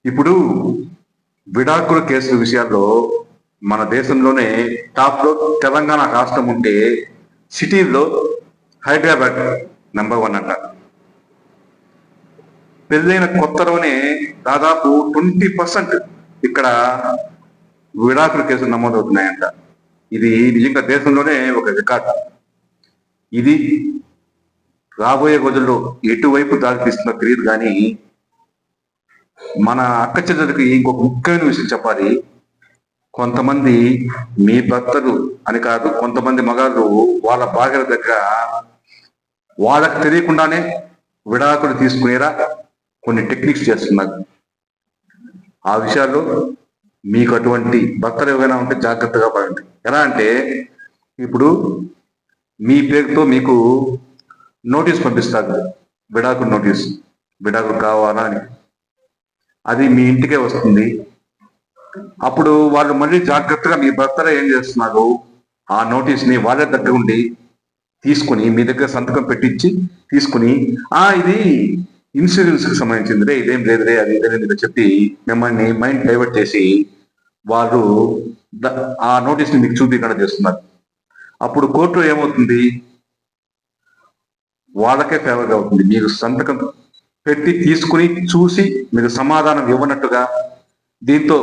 ఇప్పుడు విడాకుల కేసుల విషయాల్లో మన దేశంలోనే టాప్ లో తెలంగాణ రాష్ట్రం ఉంటే సిటీల్లో హైదరాబాద్ నంబర్ 1 అంట. పెళ్ళైన కొత్తలోనే దాదాపు 20% ఇక్కడ విడాకుల కేసులు నమోదవుతున్నాయంట. ఇది నిజంగా దేశంలోనే ఒక రికార్డు. ఇది రాబోయే రోజుల్లో ఎటువైపు దారితీస్తుందో తెలియదు కానీ మన అక్క చెల్లెలకి ఇంకొక ముఖ్యమైన విషయం చెప్పాలి. కొంతమంది మీ భర్తలు అని కాదు, కొంతమంది మగాళ్ళు వాళ్ళ భార్యల దగ్గర వాళ్ళకి తెలియకుండానే విడాకులు తీసుకునేలా కొన్ని టెక్నిక్స్ చేస్తున్నారు. ఆ విషయాల్లో మీకు అటువంటి భర్తలు ఏమైనా ఉంటే జాగ్రత్తగా పడండి. ఎలా అంటే ఇప్పుడు మీ పేరుతో మీకు నోటీస్ పంపిస్తారు, విడాకుల నోటీస్, విడాకులు కావాలా అని. అది మీ ఇంటికే వస్తుంది. అప్పుడు వాళ్ళు మళ్ళీ జాగ్రత్తగా మీ భర్తలో ఏం చేస్తున్నారు, ఆ నోటీస్ని వాళ్ళ దగ్గర ఉండి తీసుకుని మీ దగ్గర సంతకం పెట్టించి తీసుకుని ఇది ఇన్సూరెన్స్ కి సంబంధించింది రే, ఇదేం లేదు రే, అది ఇదేం చెప్పి మిమ్మల్ని మైండ్ డైవర్ట్ చేసి వాళ్ళు ఆ నోటీస్ని మీకు చూపించకుండా చేస్తున్నారు. అప్పుడు కోర్టులో ఏమవుతుంది, వాళ్ళకే ఫేవర్గా అవుతుంది. మీరు సంతకం పెట్టి తీసుకుని చూసి మీకు సమాధానం ఇవ్వనట్టుగా, దీంతో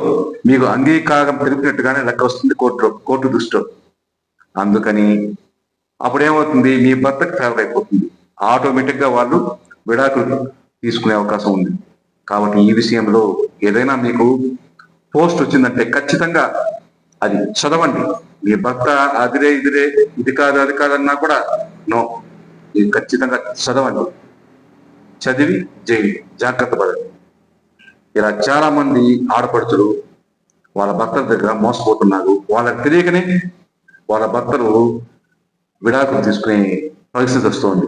మీకు అంగీకారం తెలిపినట్టుగానే లెక్క వస్తుంది కోర్టు దృష్టిలో. అందుకని అప్పుడేమవుతుంది, మీ భర్తకు ఫేవర్ అయిపోతుంది. ఆటోమేటిక్గా వాళ్ళు విడాకులు తీసుకునే అవకాశం ఉంది. కాబట్టి ఈ విషయంలో ఏదైనా మీకు పోస్ట్ వచ్చిందంటే ఖచ్చితంగా అది చదవండి. మీ భర్త అదిరే ఇదిరే, ఇది కాదు అది కాదన్నా కూడా నో, ఇది ఖచ్చితంగా చదవండి. చదివి చేయండి, జాగ్రత్త పడండి. ఇలా చాలా మంది ఆడపడుచులు వాళ్ళ భర్తల దగ్గర మోసపోతున్నారు. వాళ్ళకి తెలియకనే వాళ్ళ భర్తలు విడాకులు తీసుకునే పరిస్థితి వస్తుంది.